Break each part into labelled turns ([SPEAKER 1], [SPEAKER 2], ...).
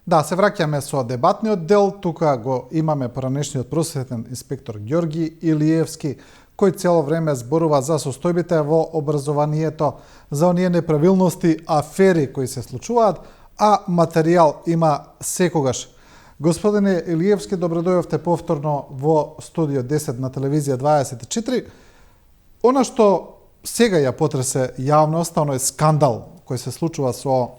[SPEAKER 1] Да, се враќаме со дебатниот дел. Тука го имаме поранешниот просветен инспектор Ѓорги Илиевски, кој цело време зборува за состојбите во образованието, за оние неправилности, афери кои се случуваат, а материјал има секогаш. Господине Илиевски, добродојавте повторно во студио 10 на телевизија 24. Она што сега ја потресе јавноста, оној скандал кој се случува со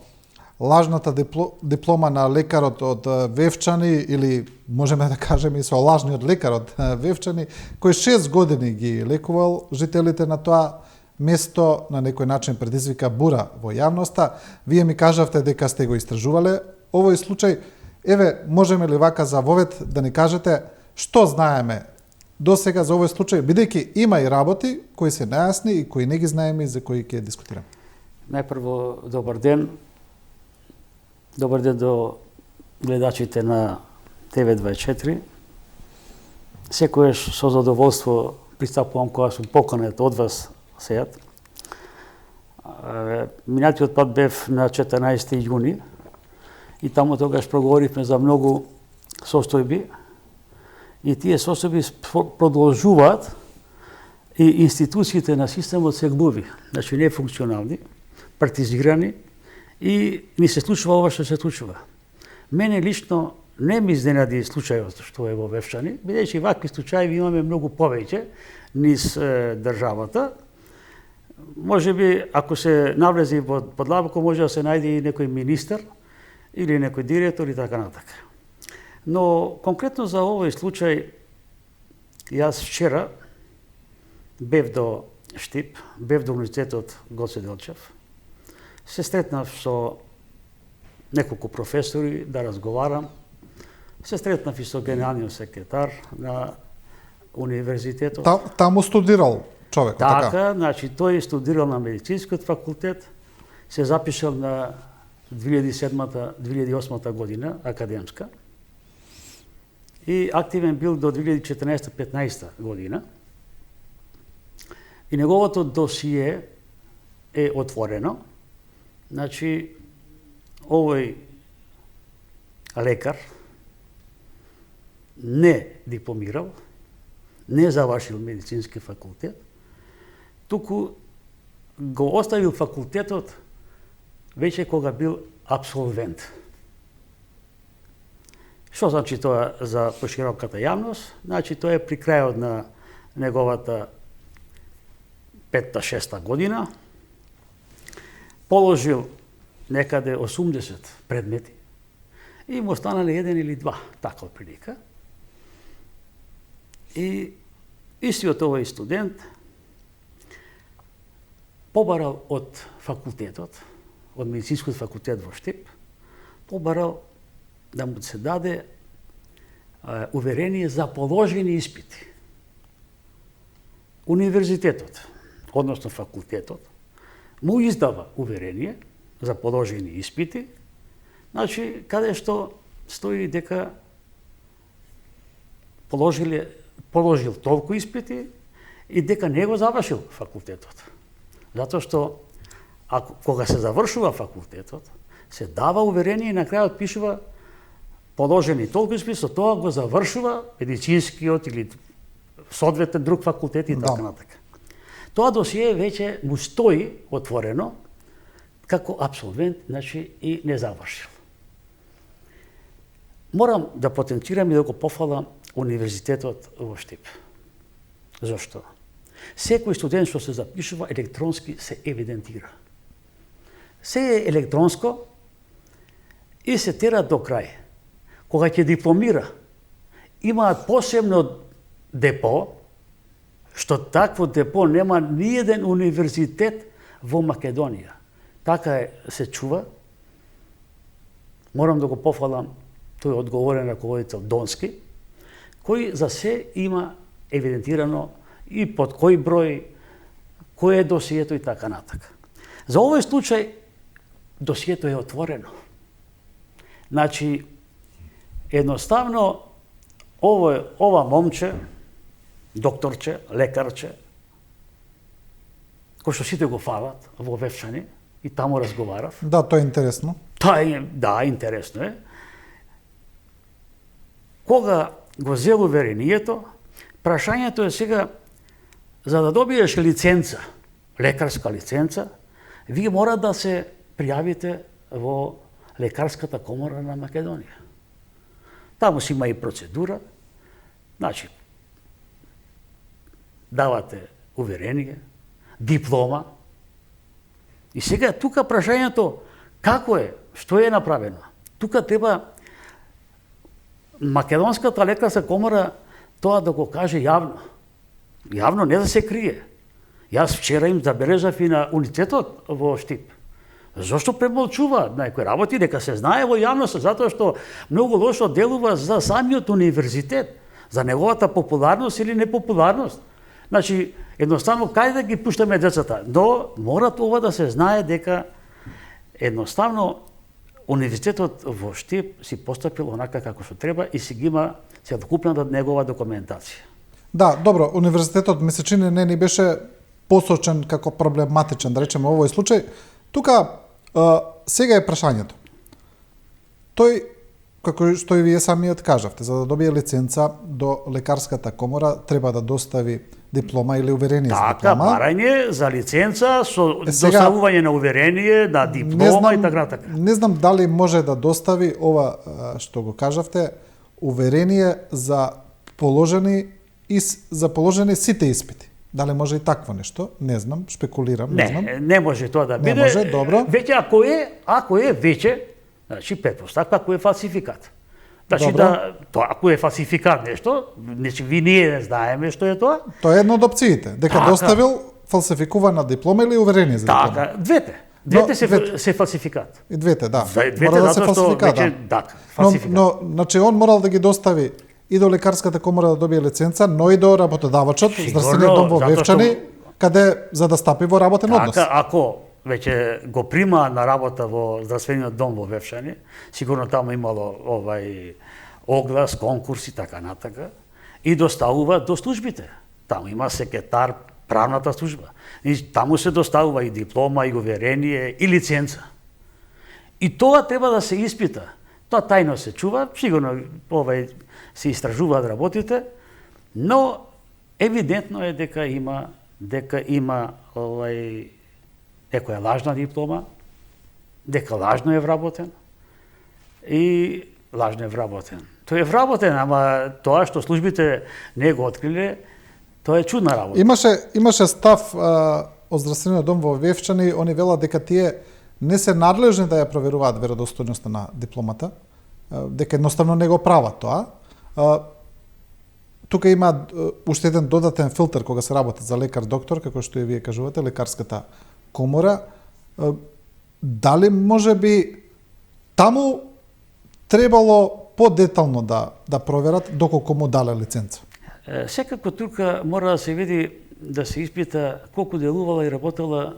[SPEAKER 1] лажната диплома на лекарот од Вевчани, или можеме да кажеме и со лажниот лекар од Вевчани, кој 6 години ги лекувал жителите на тоа место, на некој начин предизвика бура во јавноста. Вие ми кажавте дека сте го истражувале овој случај. Еве, можеме ли вака за вовед да ни кажете што знаеме до сега за овој случај, бидејќи има и работи кои се нејасни и кои не ги знаеме и за кои ќе дискутираме.
[SPEAKER 2] Најпрво, добар ден. Добар ден до гледачите на ТВ24. Секојаш со задоволство пристапувам кога сум поканет од вас сејат. Минатиот пат бев на 14 јуни и таму тогаш проговоривме за многу состојби и тие состојби продолжуваат и институциите на системот се губи, значи нефункционални, партизирани, и ни се случува ова што се случува. Мене лично не ми изненади случајот што е во Вевчани, бидејќи вакви случаи имаме многу повеќе низ државата. Може би, ако се навлези под длабоко, може да се најде и некој министер или некој директор и така натака. Но конкретно за овој случај, јас вчера бев до Штип, бев до Универзитетот Гоце Делчев, се стретнав со неколку професори да разговарам, се стретнав и со генералниот секретар на универзитетот.
[SPEAKER 1] Таму студирал човекот, така?
[SPEAKER 2] Така, значи тој студирал на медицинскиот факултет, се запишал на 2007-2008 година, академска, и активен бил до 2014-15 година. И неговото досие е отворено. Значи, овој лекар не дипломирал, не завршил медицински факултет, туку го оставил факултетот веќе кога бил абсолвент. Што значи тоа за пошироката јавност? Значи, тоа е при крајот на неговата 5-6 година, положил некаде 80 предмети и му останале 1 или 2, така отприлика. И истиот овој студент побарал од факултетот, од медицинскиот факултет во Штип, побарал да му се даде уверение за положени испити. Универзитетот, односно факултетот, му издава уверение за положени испити, значи каде што стои дека положил толку испити и дека не го завршил факултетот. Затоа што кога се завршува факултетот, се дава уверение и на крајот пишува положени толку испити, со тоа го завршува медицинскиот или соодветен друг факултет и така натака. Тоа досие веќе му стои отворено како абсолвент, значи и не завршил. Морам да потенцирам и да го пофалам универзитетот во Штип. Зошто? Секој студент што се запишува електронски се евидентира. Се е електронско и се тера до крај. Кога ќе дипломира, имаат посебно депо, што такво депо нема ниеден универзитет во Македонија. Така се чува. Морам да го пофалам тој одговорен раководител Донски, кој за се има евидентирано и под кој број, кој е досието и така натака. За овој случај досието е отворено. Значи, едноставно ова момче, докторче, лекарче, кој што сите го фалат во Вевчани и таму разговарав.
[SPEAKER 1] Да, тоа е интересно.
[SPEAKER 2] Да, интересно е. кога го зел уверението, прашањето е сега, за да добиеш лиценца, лекарска лиценца, вие мора да се пријавите во Лекарската комора на Македонија. Таму си има и процедура, значи, давате уверение, диплома, и сега тука прашањето како е, што е направено. Тука треба Македонската лекарска комора тоа да го каже јавно. Јавно, не да се крие. Јас вчера им забележав и на универзитетот во Штип. Зошто премолчува некои работи, дека се знае во јавност, затоа што многу лошо делува за самиот универзитет, за неговата популарност или непопуларност. Значи, едноставно, кај да ги пуштаме децата? Но мора ова да се знае дека едноставно универзитетот во Штип си постапил онака како што треба и си ги има целокупната негова документација.
[SPEAKER 1] Да, добро, универзитетот ми се чини не ни беше посочен како проблематичен, да речеме, овој случај. Тука сега е прашањето. Тој, како што и вие самиот кажавте, за да добие лиценца до Лекарската комора треба да достави диплома или уверение за
[SPEAKER 2] Така,
[SPEAKER 1] диплома.
[SPEAKER 2] барање за лиценца со
[SPEAKER 1] сега,
[SPEAKER 2] доставување на уверение, на диплома и така натака.
[SPEAKER 1] Не знам дали може да достави ова што го кажавте, уверение за положени сите испити. Дали може и такво нешто? Не знам, шпекулирам, не знам.
[SPEAKER 2] Не може тоа да
[SPEAKER 1] Не
[SPEAKER 2] биде.
[SPEAKER 1] може, добро.
[SPEAKER 2] Веќе ако е веќе, значи претпоставка ако е фалсификат. Значи
[SPEAKER 1] Добро.
[SPEAKER 2] тоа ако е фалсификат нешто, значи ние не знаеме што е тоа.
[SPEAKER 1] Тоа е една од опциите, дека
[SPEAKER 2] Така.
[SPEAKER 1] доставил фалсификувана диплома или уверение за диплома.
[SPEAKER 2] Така, двете. Двете се фалсификат.
[SPEAKER 1] И двете, да.
[SPEAKER 2] Двете
[SPEAKER 1] Мора да се
[SPEAKER 2] затоа што
[SPEAKER 1] фалсификат,
[SPEAKER 2] веќе
[SPEAKER 1] да.
[SPEAKER 2] фалсификат.
[SPEAKER 1] Но, значи, он морал да ги достави и до Лекарската комора да добие лиценца, но и до работодавачот,
[SPEAKER 2] Сигурно,
[SPEAKER 1] здравствениот дом во
[SPEAKER 2] затоа
[SPEAKER 1] Вевчани,
[SPEAKER 2] што-
[SPEAKER 1] каде за да стапи во работен однос.
[SPEAKER 2] Така, ако веќе го прима на работа во здравствениот дом во Вевшани, сигурно таму имало оглас, конкурс и така натака, и доставува до службите. Таму има секретар, правната служба. И таму се доставува и диплома, и уверение, и лиценца. И тоа треба да се испита. Тоа тајно се чува, сигурно се истражуваат работите, но евидентно е дека има некоја лажна диплома, дека лажно е вработен и лажно е вработен. Тој е вработен, ама тоа што службите не го откриле, тоа е чудна работа.
[SPEAKER 1] Имаше став од здравствениот дом во Вевчани, они велат дека тие не се надлежни да ја проверуваат веродостојноста на дипломата, дека едноставно не го прават тоа. Тука има уште еден додатен филтер кога се работи за лекар-доктор, како што и вие кажувате, Лекарската комора. Дали може би таму требало подетално да проверат доколку му дале лиценца?
[SPEAKER 2] Секако тука мора да се види, да се испита колку делувала и работела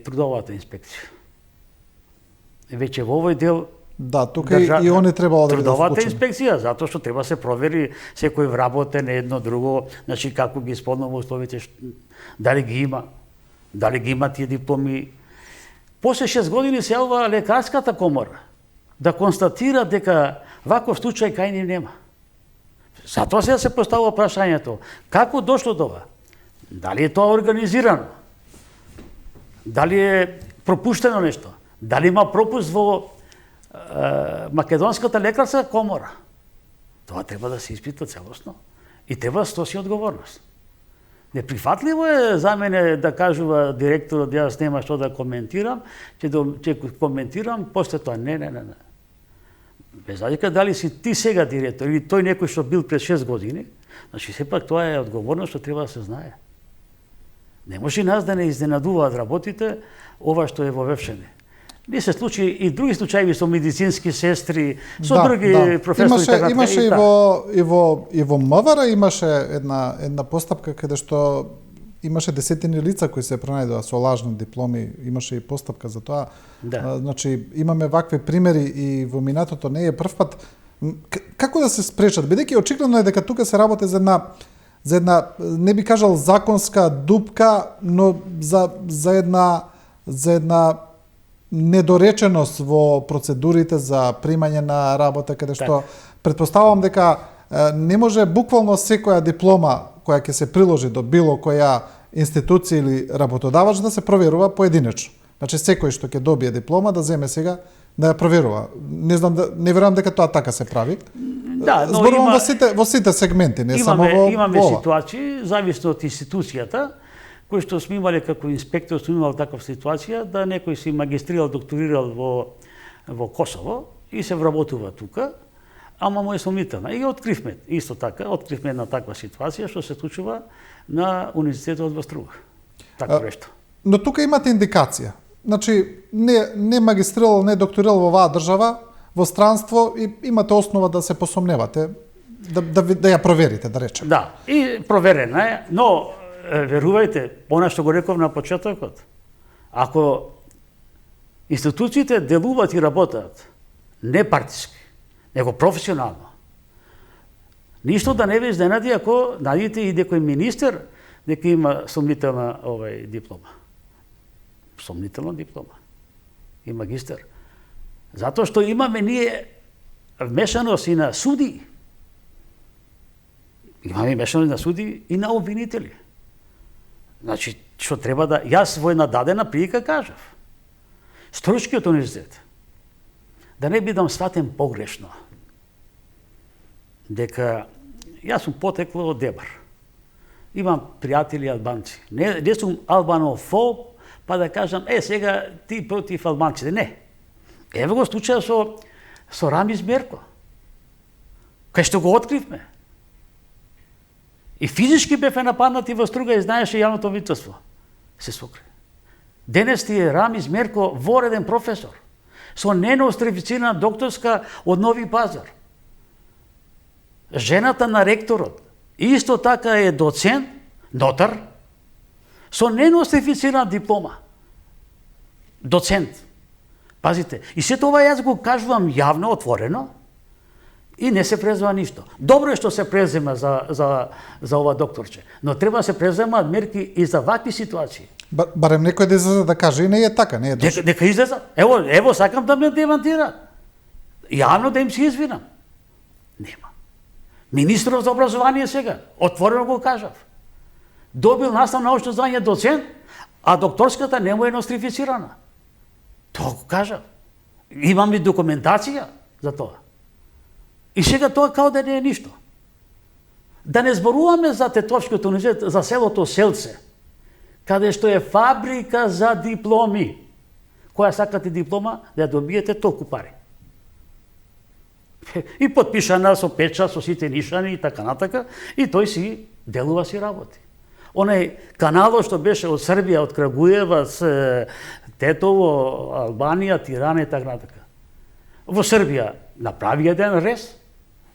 [SPEAKER 2] трудовата инспекција. Веќе во овој дел
[SPEAKER 1] Да, тука и они требало да бидат
[SPEAKER 2] трудовата
[SPEAKER 1] вклучени.
[SPEAKER 2] инспекција, затоа што треба се провери секој вработен едно друго, значи како ги исполнува условите, дали ги има тие дипломи. После 6 години се јавува Лекарската комора да констатира дека ваков случај кај нив нема. Затоа сега се поставува прашањето, како дошло до ова? Дали е тоа организирано? Дали е пропуштено нешто? Дали има пропуст во Македонската лекарска комора? Тоа треба да се испита целосно и треба да стоси одговорност. Неприфатливо е за мене да кажува директорот, јас нема што да коментирам, ќе коментирам, после тоа не. Без разлика дали си ти сега директор или тој некој што бил пред 6 години, значи сепак тоа е одговорност што треба да се знае. Не може нас да не изненадуваат работите ова што е во Вевшани. Не се случи и други случаи со медицински сестри, со други професори така.
[SPEAKER 1] Имаше и во МВР имаше една постапка каде што имаше десетини лица кои се пронајдоа со лажни дипломи, имаше и постапка за тоа.
[SPEAKER 2] Да.
[SPEAKER 1] Значи имаме вакви примери и во минатото не е прв пат. Како да се спречат? Бидејќи очигледно е дека тука се работи за една не би кажал законска дупка, но за една недореченост во процедурите за примање на работа, каде што претпоставувам дека не може буквално секоја диплома која ќе се приложи до било која институција или работодавач да се проверува поединечно. Значи секој што ќе добие диплома да земе сега да ја проверува. Не знам, не верувам дека тоа така се прави.
[SPEAKER 2] Да, но
[SPEAKER 1] зборувам во сите сегменти, не само во
[SPEAKER 2] имаме
[SPEAKER 1] ова.
[SPEAKER 2] ситуации, зависно од институцијата, кои што сме имале како инспектор, сме имал таква ситуација да некој си магистрирал, докторирал во Косово и се вработува тука, ама му е сомнителна. И откривме, исто така, откривме една таква ситуација што се случува на Универзитетот во Струга. Така нешто.
[SPEAKER 1] Но тука имате индикација. Значи, не магистрирал, не докторирал во оваа држава, во странство и имате основа да се посомневате, да ја проверите, да речем.
[SPEAKER 2] Да, и проверена е, но верувајте, она што го реков на почетокот, ако институциите делуваат и работат не партиски, него професионално, ништо да не ви изненади ако најдете и некој министер дека има сомнителна диплома. Сомнителна диплома. И магистер. Затоа што имаме ние вмешаност и на суди. Имаме вмешаност на суди и на обвинители. Значи, што треба да... Јас во една дадена прилика кажав. Стручкиот универзитет. Да не бидам сватен погрешно. Дека јас сум потекло од Дебар. Имам пријатели албанци. Не сум албанофоб, па да кажам, сега ти против албанците. Не. Ево го случај со Рамиз Мерко. Кај што го откривме. И физички бевме нападнати во Струга и знаеше јавното обвинителство. Се сокри. Денес ти е Рамиз Мерко вореден професор со ненострифицирана докторска од Нови Пазар. Жената на ректорот исто така е доцент, нотар, со ненострифицирана диплома. Доцент. Пазите, и сето ова јас го кажувам јавно, отворено, и не се презема ништо. Добро е што се презема за ова докторче, но треба да се преземаат мерки и за вакви ситуации.
[SPEAKER 1] Барем некој да излезе да каже, и не е така, не е точно.
[SPEAKER 2] Нека излезат. Ево, сакам да ме демантираат. Јавно да им се извинам. Нема. Министрот за образование сега, отворено го кажав. Добил наставно научно звање доцент, а докторската не му е нострифицирана. Тоа го кажав. Имам и документација за тоа. И сега тоа као да не е ништо. Да не зборуваме за Тетовскиот универзитет, за селото Селце, каде што е фабрика за дипломи. Која сакате диплома, да ја добиете толку пари. И подпишана со печат, со сите нишани и така натака, и тој си делува си работи. Онај каналот што беше од Србија, од Крагуева, Тетово, Албанија, Тирана и така натака. Во Србија направи еден рез,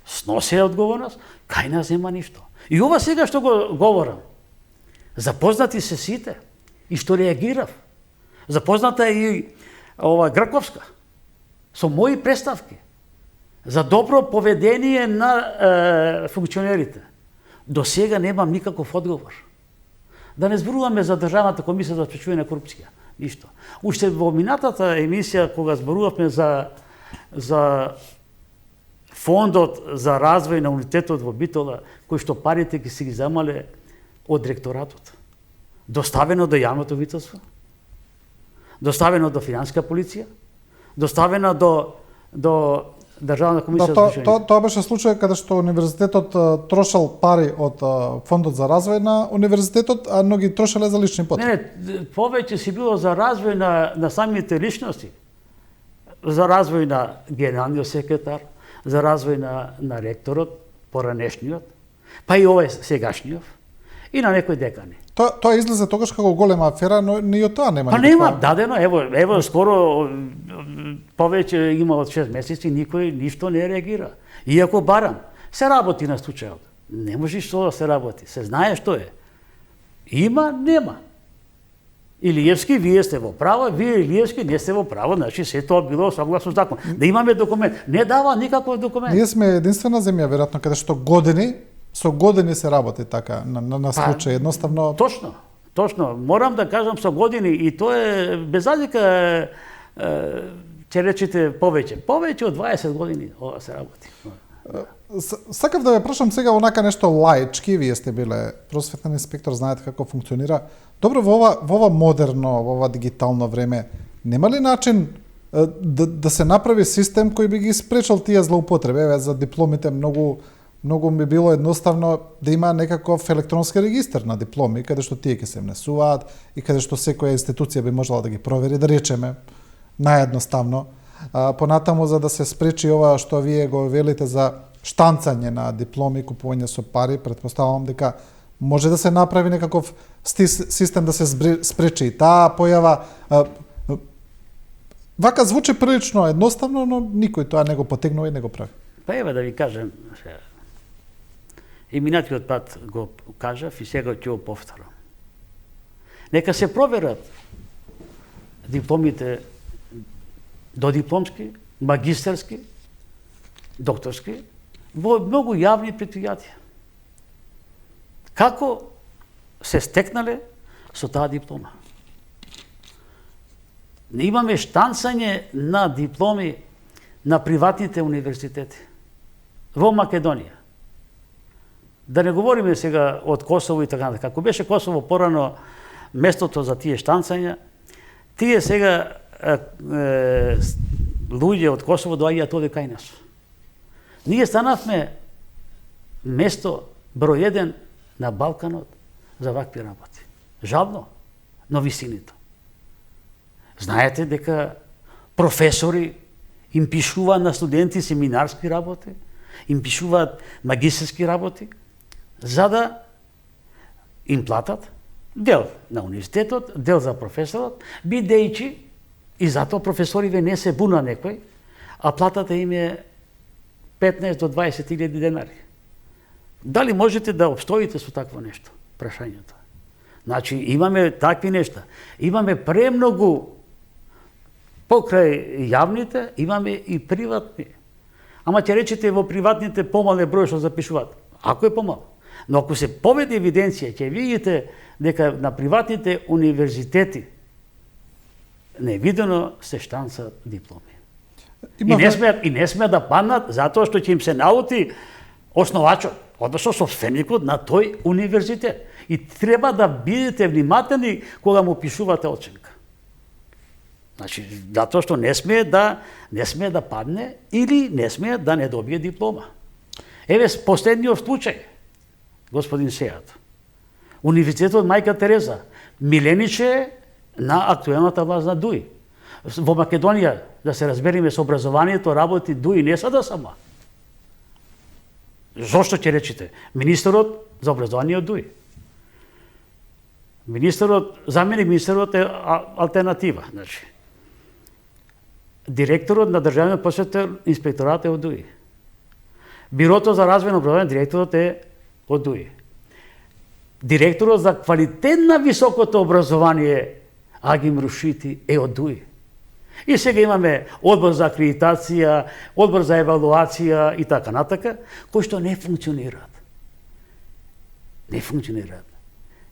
[SPEAKER 2] сноси одговорност, кај нас нема ништо. И ова сега што го говорам, запознати се сите и што реагирав. Запозната е и Грковска со мои представки за добро поведение на функционерите. До сега немам никаков одговор. Да не зборуваме за Државната комисија за спречување на корупција. Ништо. Уште во минатата емисија, кога зборувавме за фондот за развој на универзитетот во Битола, кој што парите ги се ги земале од ректоратот. Доставено до јавното обвинителство, доставено до финансиска полиција, доставено до Државна комисија за спречување.
[SPEAKER 1] Тоа беше случај каде што универзитетот трошал пари од фондот за развој на универзитетот, а многи трошале за лични потреби.
[SPEAKER 2] Не, повеќе си било за развој на самите личности, за развој на генералниот секретар, за развој на ректорот, поранешниот, па и овој сегашниот, и на некои декани.
[SPEAKER 1] Тоа излезе тогаш како голема афера, но ни од тоа нема.
[SPEAKER 2] Па нема, дадено, ево скоро повеќе има од 6 месеци, никој ништо не реагира. Иако барам, се работи на случајот. Не може што да се работи, се знае што е. Има, нема. Илиевски, вие сте во право, вие Илиевски не сте во право, значи се тоа било согласно закон. Да имаме документ, не дава никаков документ.
[SPEAKER 1] Ние сме единствена земја веројатно каде што со години се работи така на случај, едноставно.
[SPEAKER 2] Точно. Морам да кажам со години и тоа е без разлика ќе речете повеќе. Повеќе од 20 години ова се работи.
[SPEAKER 1] Сакав да ве прашам сега онака нешто лаички, вие сте биле просветен инспектор, знаете како функционира. Добро, во ова модерно, во ова дигитално време, нема ли начин да се направи систем кој би ги спречил тие злоупотреби? Еве, за дипломите многу би било едноставно да има некаков електронски регистар на дипломи, каде што тие ќе се внесуваат и каде што секоја институција би можела да ги провери, да речеме, наједноставно. Понатаму, за да се спречи ова што вие го велите за штанцање на дипломи, купување со пари, претпоставувам дека може да се направи некаков систем да се спречи и таа појава. Вака звучи прилично едноставно, но никој тоа не го потегнува и не го прави.
[SPEAKER 2] Па еве да ви кажем, и минатиот пат го кажав и сега ќе го повторам. Нека се проверат дипломите додипломски, магистерски, докторски, во многу јавни предпријатија. Како се стекнале со таа диплома? Не имаме штанцање на дипломи на приватните универзитети во Македонија. Да не говориме сега од Косово и така натаму. Како беше Косово порано местото за тие штанцања, тие сега луѓе од Косово доаѓаат овде кај нас. Ние станавме место број 1 на Балканот за вакви работи. Жално, но висините. Знаете дека професори им пишуваат на студенти семинарски работи, им пишуваат магистерски работи, за да им платат дел на универзитетот, дел за професорот, бидејќи и затоа професориве не се буна некој, а платата им е 15 до 20.000 денари. Дали можете да обстоите со такво нешто? Прашањето. Значи, имаме такви нешта. Имаме премногу покрај јавните, имаме и приватни. Ама ќе речете во приватните помал е број што запишуваат. Ако е помал. Но ако се поведе евиденција, ќе видите дека на приватните универзитети невидено се штанцаат дипломи. И не смеат да паднат затоа што ќе им се наути основачот, односно собственикот на тој универзитет. И треба да бидете внимателни кога му пишувате оценка. Значи, затоа што не смее да падне или не смее да не добие диплома. Еве последниот случај, господин Сејат. Универзитетот Мајка Тереза, милениче на актуелната власт на ДУИ. Во Македонија, да се разбериме, со образованието работи ДУИ, не сада сама. Зошто ќе речете? Министерот за образование од ДУИ. Заменик министерот е алтернатива. Значи, директорот на Државниот просветен инспекторат е од ДУИ. Бирото за развој на образование, директорот е од ДУИ. Директорот за квалитет на високото образование, Агим Рушити, е од ДУИ. И сега имаме одбор за акредитација, одбор за евалуација и така натака, кои што не функционираат. Не функционираат.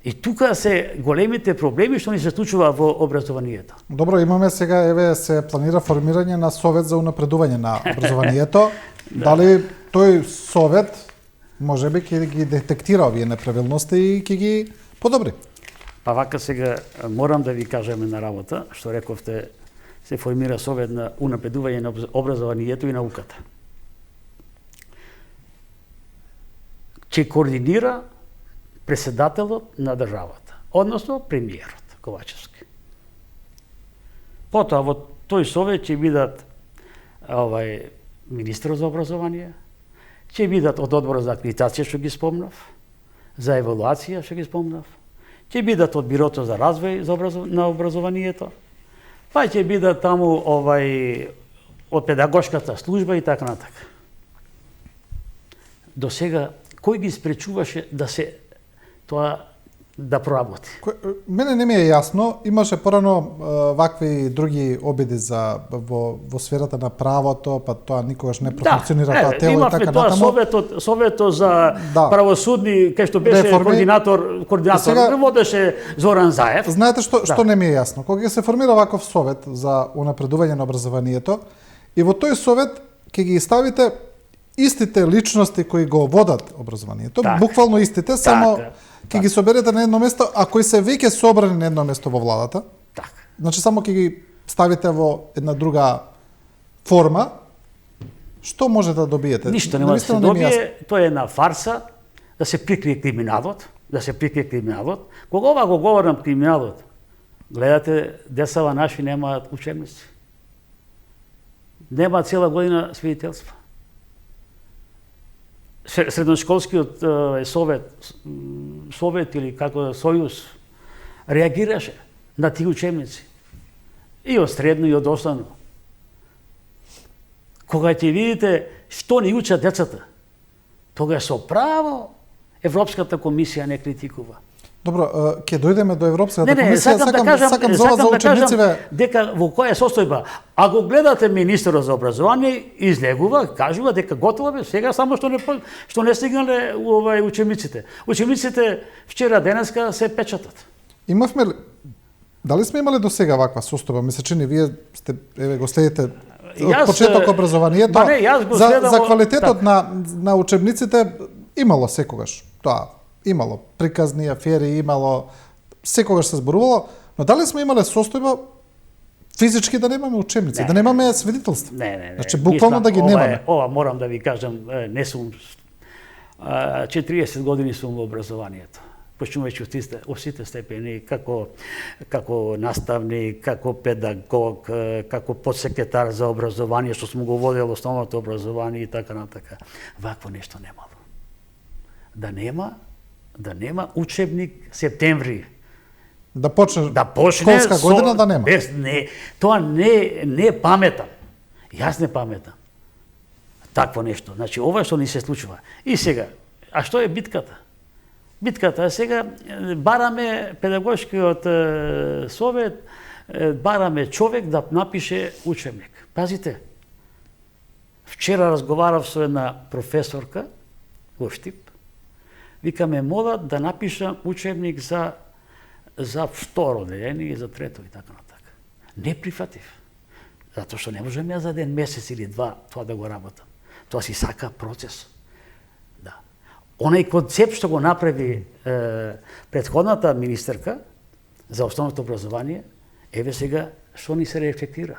[SPEAKER 2] И тука се големите проблеми што ни се случува во образованието.
[SPEAKER 1] Добро, имаме сега, еве, се планира формирање на совет за унапредување на образованието. Дали тој совет можеби ќе ги детектира овие неправилности и ќе ги подобри?
[SPEAKER 2] Па вака сега морам да ви кажеме на работа, што рековте, се формира совет на унапредување на образованието и науката. Ќе координира председателот на државата, односно премиерот Ковачевски. Потоа во тој совет ќе бидат министерот за образование, ќе бидат од одборот за акредитација што ги спомнав, за евалуација што ги спомнав, ќе бидат од бирото за развој на образованието, па ќе бидат таму од педагошката служба и така натака. До сега кој ги спречуваше да се тоа да проработи.
[SPEAKER 1] Мене не ми е јасно, имаше порано вакви други обиди за во сферата на правото, па тоа никогаш не профункционира тоа тело и така натаму.
[SPEAKER 2] Советот за правосудни, кај што беше координатор
[SPEAKER 1] сега,
[SPEAKER 2] водеше Зоран Заев.
[SPEAKER 1] Знаете што не ми е јасно? Кога се формира ваков совет за унапредување на образованието, и во тој совет ќе ги ставите истите личности кои го водат образованието, буквално истите, само ќе ги соберете на едно место, а кои се веќе собрани на едно место во владата. Значи само ќе ги ставите во една друга форма. Што може да добиете?
[SPEAKER 2] Ништо нема да се добие, тоа е една фарса да се прикрие криминалот, Кога ова го говорам криминалот, гледате, децава наши немаат учебници. Нема цела година свидетелства. Средношколскиот совет или како сојуз реагираше на тие учебници. И од средно и од основно. Кога ќе видите што ни учат децата, тогаш со право Европската комисија не критикува.
[SPEAKER 1] Добро, ќе дојдеме до Европската комисија,
[SPEAKER 2] сакам за учебниците дека во која состојба. А го гледате министерот за образование, излегува, кажува дека готово бе, сега само што не стигнале учебниците. Учебниците вчера денеска се печатат.
[SPEAKER 1] Дали сме имале до сега ваква состојба? Ми се чини вие сте го следите од почеток образованието. За квалитетот на учебниците имало секогаш тоа. Имало приказни афери, имало секогаш се зборувало, но дали сме имале состојба физички да немаме учебници, да немаме свидетелства?
[SPEAKER 2] Не.
[SPEAKER 1] Значи буквално да ги немаме.
[SPEAKER 2] Ова морам да ви кажам, не сум 40 години сум во образованието. Почнувајќи од сите степени, како наставник, како педагог, како подсекретар за образование, што сум го водел основното образование и така натака. Вакво нешто немало. Да нема учебник септември.
[SPEAKER 1] Да почне школска година да нема.
[SPEAKER 2] Тоа не е паметам. Јас не паметам. Такво нешто. Значи, ова што ни се случува. И сега, а што е битката? Битката сега бараме педагошкиот совет, бараме човек да напише учебник. Пазите, вчера разговарав со една професорка во Штип. Викаме, молат да напишам учебник за второ деление и за трето и така натака. Не прифатив. Затоа што не можам ја за ден месец или два тоа да го работам. Тоа си сака процес. Онај концепт што го направи претходната министерка за основното образование, еве сега што ни се рефлектира.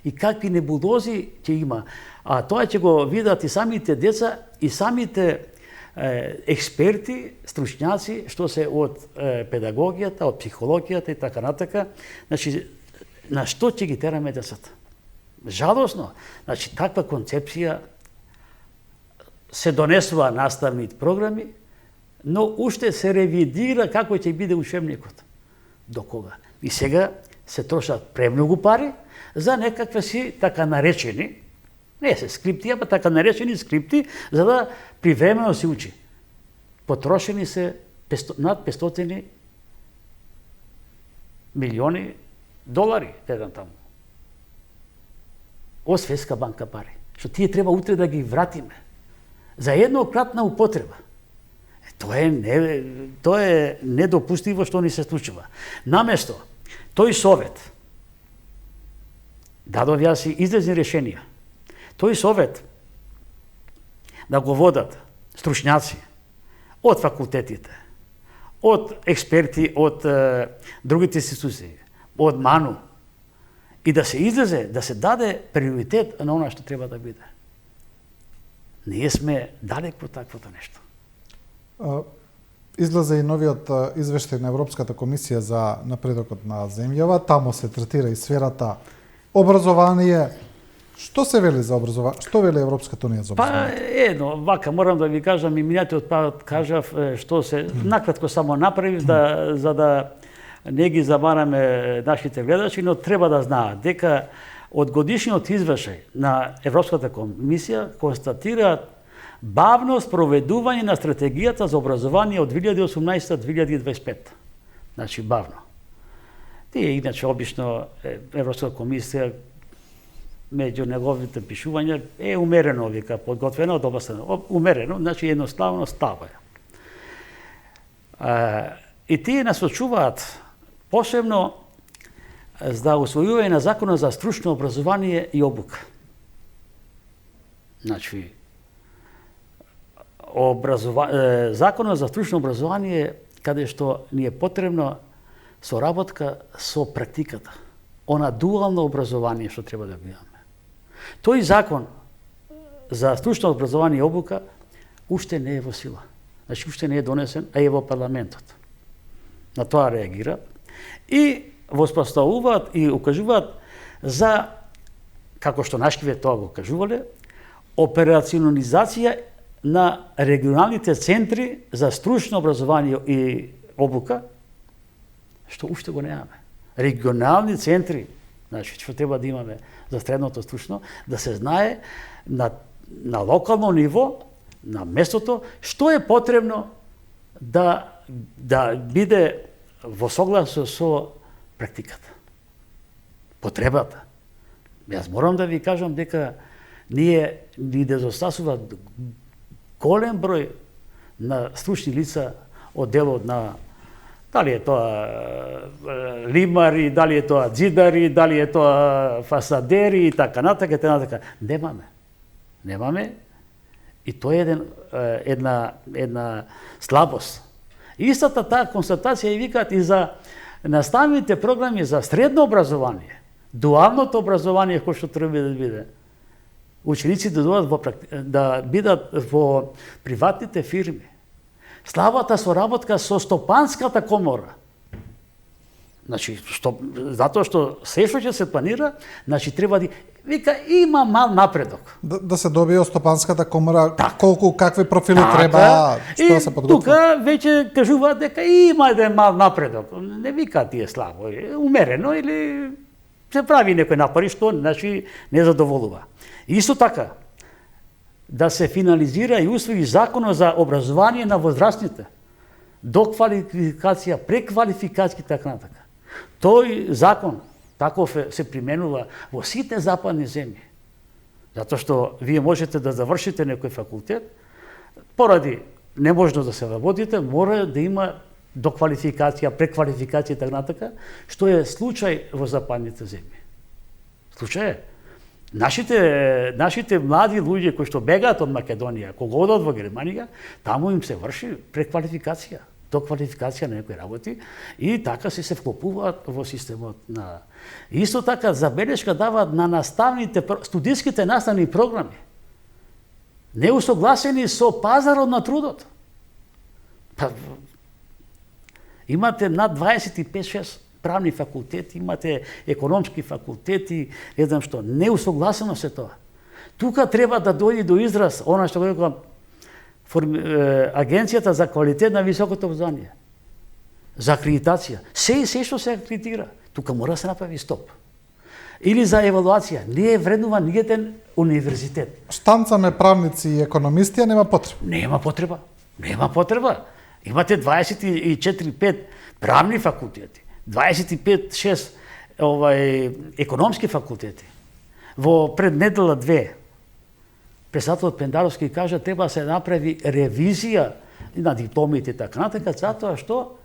[SPEAKER 2] И какви небулози ќе има. А тоа ќе го видат и самите деца и самите експерти, стручњаци, што се од педагогијата, од психологијата и така натака. Значи, на што ќе ги тераме децата? Жалосно. Значи, таква концепција се донесува наставни програми, но уште се ревидира како ќе биде учебникот. До кога? И сега се трошат премногу пари за некакви си така наречени, не се скрипти, а така наречени скрипти, за да привремено се учи. Потрошени се над 500 милиони долари, еден таму. Од Светска банка пари. Што тие треба утре да ги вратиме. За еднократна употреба. Тоа е недопустиво што ни се случува. Наместо тој совет дадов јас и излезни решенија. Тој совет да го водат стручњаци од факултетите, од експерти од другите институции, од МАНУ, и да се излезе, да се даде приоритет на она што треба да биде. Ние сме далеко таквото нешто.
[SPEAKER 1] Излезе и новиот извештај на Европската комисија за напредокот на земјава. Тамо се третира и сферата образование. Што се вели за образование? Што вели Европската унија за образование?
[SPEAKER 2] Вака морам да ви кажам, и минатиот пат кажав што се накратко само направив за да не ги забараме нашите гледачи, но треба да знаат дека од годишниот извештај на Европската комисија констатираат бавно спроведување на стратегијата за образование од 2018-2025. Значи бавно. Тие иначе обично Европска комисија меѓу неговите пишувања е умерено, вика, подготвено, добро, умерено, значи едноставно става. И тие насочуваат посебно за усвојување на Законот за стручно образование и обука. Значи, Законот за стручно образование каде што ни е потребно соработка со практиката. Она дуално образование што треба да го имаме. Тој закон за стручно образование и обука уште не е во сила. Значи, уште не е донесен, а е во парламентот. На тоа реагира и воспоставуваат и укажуваат за, како што нашкиве тоа го кажувале, операционализација на регионалните центри за стручно образование и обука, што уште го немаме. Регионални центри, значи, што треба да имаме за средното стручно, да се знае на локално ниво, на местото, што е потребно да биде во согласие со практиката. Потребата. Јас морам да ви кажам дека ни недостасува голем број на стручни лица од делот на дали е тоа лимари, дали е тоа ѕидари, дали е тоа фасадери и така натака. Немаме. И тоа е една слабост. Истата таа констатација ја викаат и за наставните програми за средно образование, дуалното образование кој што треба да биде. Ученици да бидат во приватните фирми. Слабата соработка со стопанската комора. Значи, затоа што се што ќе се планира, значи треба да вика има мал напредок.
[SPEAKER 1] Да се добие од стопанската комора какви профили треба, што се подготвува.
[SPEAKER 2] Тука веќе кажуваат дека има еден мал напредок. Не вика тие слабо, умерено или се прави некој напори што значи не задоволува. Исто така да се финализира и усвои Законот за образование на возрастните, доквалификација, преквалификација и така натака. Тој закон таков се применува во сите западни земји. Затоа што вие можете да завршите некој факултет, поради неможност да се вработите, мора да има доквалификација, преквалификација и така натака, што е случај во западните земји. Случај е. Нашите млади луѓе кои што бегаат од Македонија, кога одат во Германија, таму им се врши преквалификација, доквалификација на некои работи и така се вклопуваат во системот на. Исто така забелешка даваат на студентските наставни програми, неусогласени со пазарот на трудот. Имате над 25-6 правни факултети, имате економски факултети, не знам што, неусогласено се тоа. Тука треба да дојде до израз она што го рекам Агенцијата за квалитет на високото образование, за акредитација. Се што се акредитира, тука мора да се направи стоп. Или за евалуација, не е вреднуван ниеден универзитет.
[SPEAKER 1] Штанцаме правници и економисти, а нема потреба.
[SPEAKER 2] Нема потреба. Имате 24-5 правни факултети, 25-6 економски факултети. Во преднедела 2 председателот Пендаровски кажа треба да се направи ревизија на дипломите и така натака, затоа што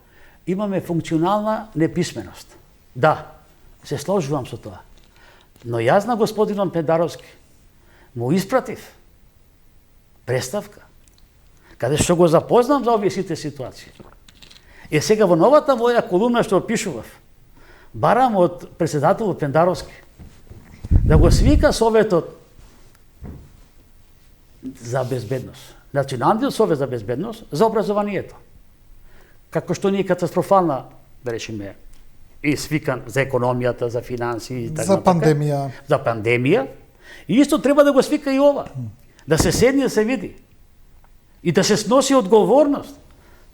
[SPEAKER 2] имаме функционална неписменост. Да, се сложувам со тоа. Но јас на господинот Пендаровски му испратив представка, каде што го запознам за овие сите ситуации. И сега во новата моја колумна што пишував, барам од председателот Пендаровски да го свика Советот за безбедност, Националниот совет за безбедност за образованието. Како што ни е катастрофална, да речеме, и свикан за економијата, за финансии и така
[SPEAKER 1] за пандемија.
[SPEAKER 2] За пандемија. И исто треба да го свика и ова. Да се седне да се види. И да се сноси одговорност.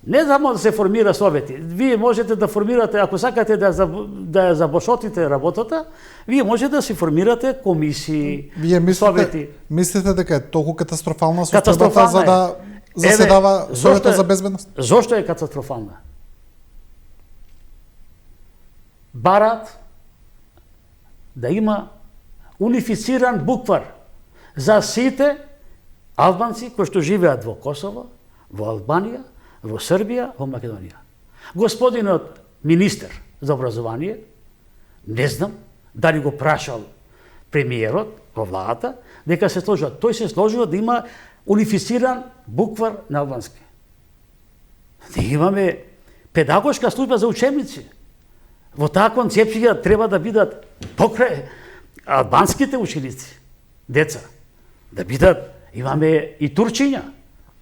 [SPEAKER 2] Не само да се формира совети. Вие можете да формирате, ако сакате да ја забошотите работата, вие можете да се формирате комисии,
[SPEAKER 1] Вие
[SPEAKER 2] совети.
[SPEAKER 1] мислите дека е толку катастрофална
[SPEAKER 2] Катастрофална
[SPEAKER 1] состојбата за да заседава Советот за безбедност?
[SPEAKER 2] Зошто е катастрофална? Барат да има унифициран буквар за сите албанци кои што живеат во Косово, во Албанија, во Србија, во Македонија. Господинот министер за образование, не знам дали го прашал премиерот во владата, дека се сложува. Тој се сложува да има унифициран буквар на албански. Да имаме педагошка служба за учебници. Во таа концепција треба да бидат покрај албанските ученици, деца, да бидат, имаме и турчиња,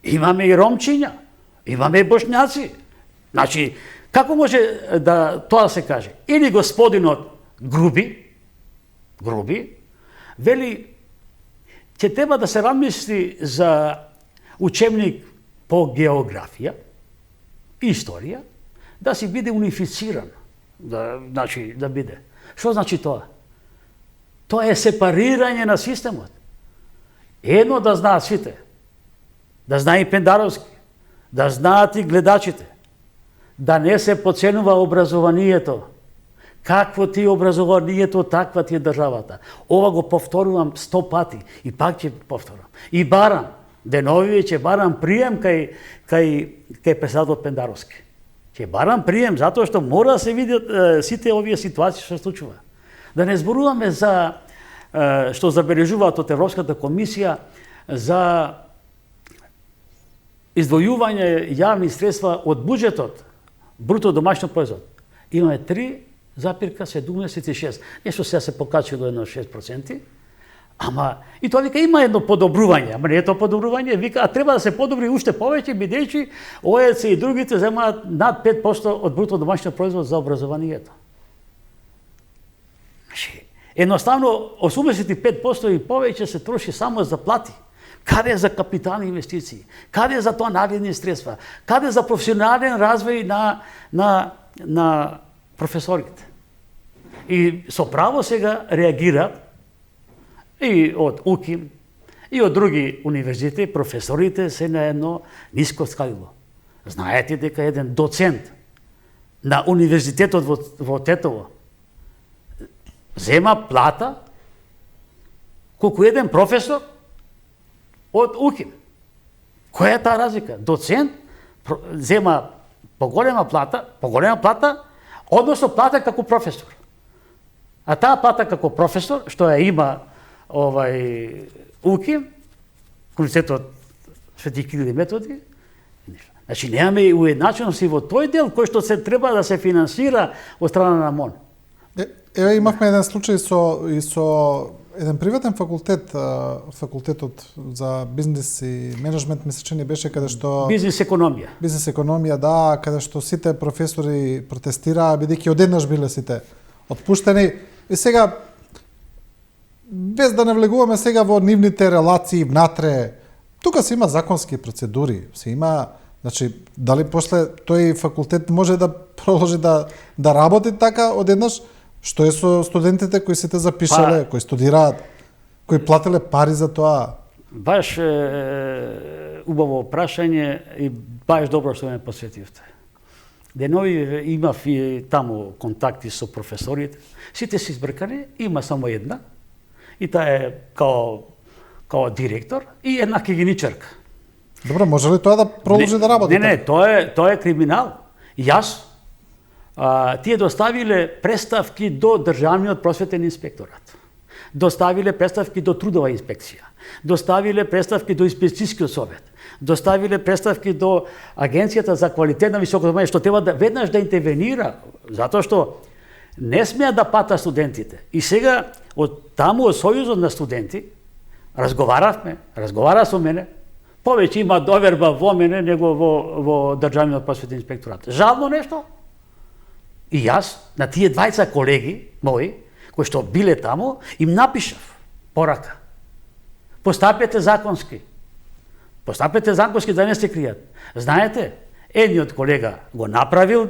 [SPEAKER 2] имаме и ромчиња, имаме и бошњаци. Значи, како може да тоа се каже? Или господинот Груби, вели, ќе треба да се размисли за учебник по географија и историја, да си биде унифициран, да биде. Што значи тоа? Тоа е сепарирање на системот. Едно да знаат сите, да знае и Пендаровски, да знаат и гледачите, да не се подценува образованието. Какво ти е образованието, таква ти е државата. Ова го повторувам 100 пати и пак ќе повторам. И барам, денови ќе барам прием кај председател Пендаровски. Ќе барам прием затоа што мора да се видат сите овие ситуации што се случува. Да не зборуваме за што забележуваат од Европската комисија за издвојување јавни средства од буџетот, бруто домашно производ. Имаме 3,76. Нешто сега се покачи до 1,6%. Ама и тоа вика има едно подобрување, ама не е тоа подобрување, вика а треба да се подобри уште повеќе бидејќи ОЕЦ и другите земаат над 5% од бруто домашно производ за образованието. Едноставно 85% и повеќе се троши само за плати. Каде е за капитални инвестиции? Каде е за тоа нагледни средства? Каде е за професионален развој на професорите? И со право сега реагираат и од УКИМ, и од други универзитети, професорите се на едно ниско скалило. Знаете дека еден доцент на универзитетот во Тетово зема плата колку еден професор од УКИМ. Која е таа разлика? Доцент зема поголема плата, односно плата како професор. А таа плата како професор, што ја има УКИМ, Универзитетот Свети Кирил и Методи, значи немаме уедначеност и во тој дел кој што се треба да се финансира од страна на МОН.
[SPEAKER 1] Еве имавме еден случај со еден приватен факултет, факултетот за бизнис и менеджмент месечени беше каде што
[SPEAKER 2] Бизнис економија.
[SPEAKER 1] Бизнис економија, да, каде што сите професори протестираа бидејќи одеднаш биле сите отпуштени. И сега без да не влегуваме сега во нивните релации внатре, тука се има законски процедури, се има, значи дали после тој факултет може да продолжи да работи така одеднаш. Што е со студентите кои сите запишале, кои студираат, кои плателе пари за тоа?
[SPEAKER 2] Баш убаво прашање и баш добро што ме посветивте. Денови имав и таму контакти со професорите. Сите се избркани, има само една. И таа е као директор и една хигиеничарка.
[SPEAKER 1] Добро, може ли тоа да продолжи да работи?
[SPEAKER 2] Не, тоа е криминал. Јас тие доставиле представки до Државниот просветен инспекторат. Доставиле представки до Трудова инспекција. Доставиле представки до Инспекцијскиот совет. Доставиле представки до Агенцијата за квалитет на високо образование, што треба да веднаш да интервенира, затоа што не смеа да пата студентите. И сега од таму од Сојузот на студенти разговара со мене, повеќе има доверба во мене него во Државниот просветен инспекторат. Жално нешто? И јас, на тие двајца колеги мои, кои што биле таму, им напишав порака. Постапете законски да не се кријат. Знаете, Едниот колега го направил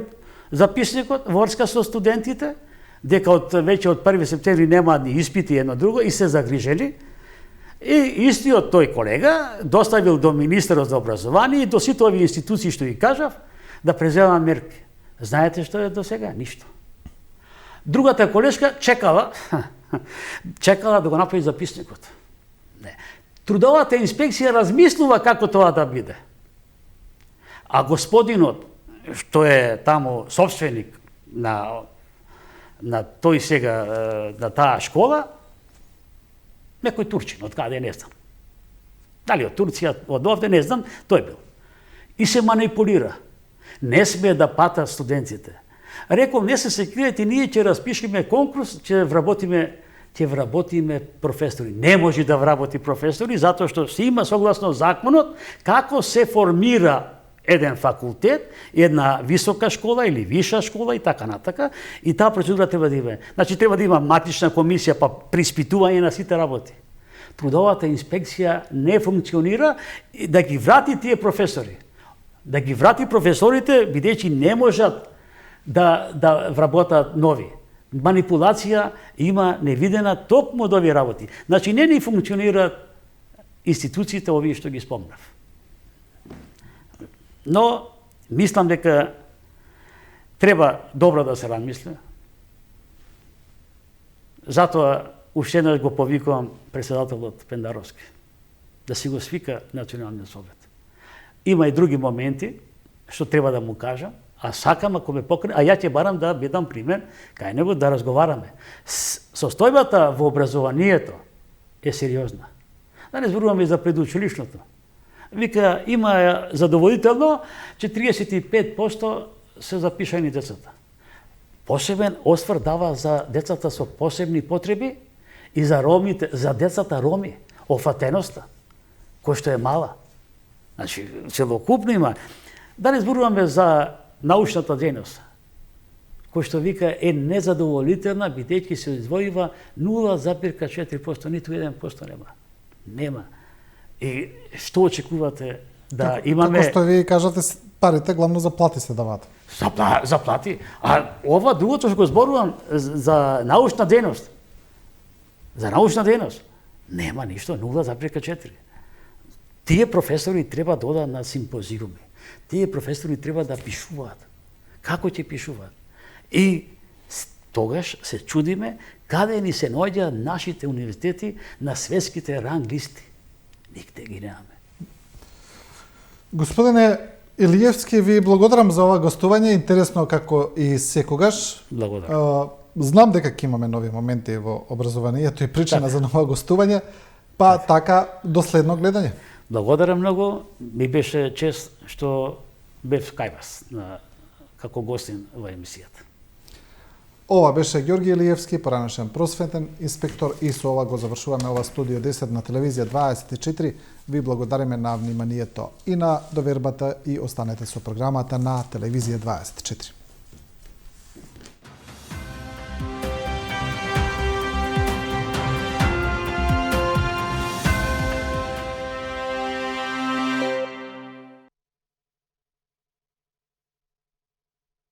[SPEAKER 2] записникот во врска со студентите, дека веќе од 1 септември нема ни испити едно друго и се загрижени. И истиот тој колега доставил до министерот за образование и до сите овие институции што ги кажав да преземат мерки. Знаете што е до сега? Ништо. Другата колешка чекала да го направи записникот. Не. Трудовата инспекција размислува како тоа да биде. А господинот, што е таму собственик на тој сега, на таа школа, некој турчин, од каде не знам. Дали од Турција, од овде не знам, тој бил. И се манипулира. Не смее да пата студентите. Рекол, не се секирайте, ние ќе распишеме конкурс, ќе вработиме професори. Не може да вработи професори, затоа што се има согласно законот како се формира еден факултет, една висока школа или виша школа и така натака, и таа процедура треба да има. Значи треба да има матична комисија па приспитување на сите работи. Трудовата инспекција не функционира и да ги врати тие професори. Да ги врати професорите, бидејќи не можат да вработат нови. Манипулација има невидена токму од овие работи. Значи не ни функционираат институциите овие што ги спомнав. Но мислам дека треба добро да се размисли. Затоа уште еднаш го повикувам председателот Пендаровски да си го свика Националниот совет. Има и други моменти што треба да му кажам, а сакам ако ме покрene, а ја ќе барам да бидам пример кај него да разговараме. Состојбата во образованието е сериозна. Да не зборуваме за предучилишното. Вика, има задоволително, че 35% се запишани децата. Посебен осврт дава за децата со посебни потреби и за ромите, за децата роми, офатеноста, кој што е мала. Значи, целокупно има. Да не зборуваме за научната дејност, кој што вика е незадоволителна, бидејќи се издвојува 0,4%, ниту 1% нема. Нема. И што очекувате да имаме...
[SPEAKER 1] Како што ви кажате, парите главно за плати се даваат.
[SPEAKER 2] За плати. А ова другото што го зборувам за научна дејност. За научна дејност. Нема ништо, 0,4. Тие професори треба да одат на симпозиуми. Тие професори треба да пишуваат. Како ќе пишуваат? И тогаш се чудиме каде ни се наоѓаат нашите универзитети на светските ранг листи. Никде ги немаме.
[SPEAKER 1] Господине Илиевски, ви благодарам за ова гостување, интересно како и секогаш.
[SPEAKER 2] Благодарам.
[SPEAKER 1] Знам дека ќе имаме нови моменти во образованието и причина за ново гостување, па така до следно гледање.
[SPEAKER 2] Благодарам многу, ми беше чест што бев кај вас како гостин во емисијата.
[SPEAKER 1] Ова беше Ѓорги Илиевски, поранешен просветен инспектор, и со ова го завршуваме ова студио 10 на телевизија 24. Ви благодариме на вниманието и на довербата и останете со програмата на телевизија 24.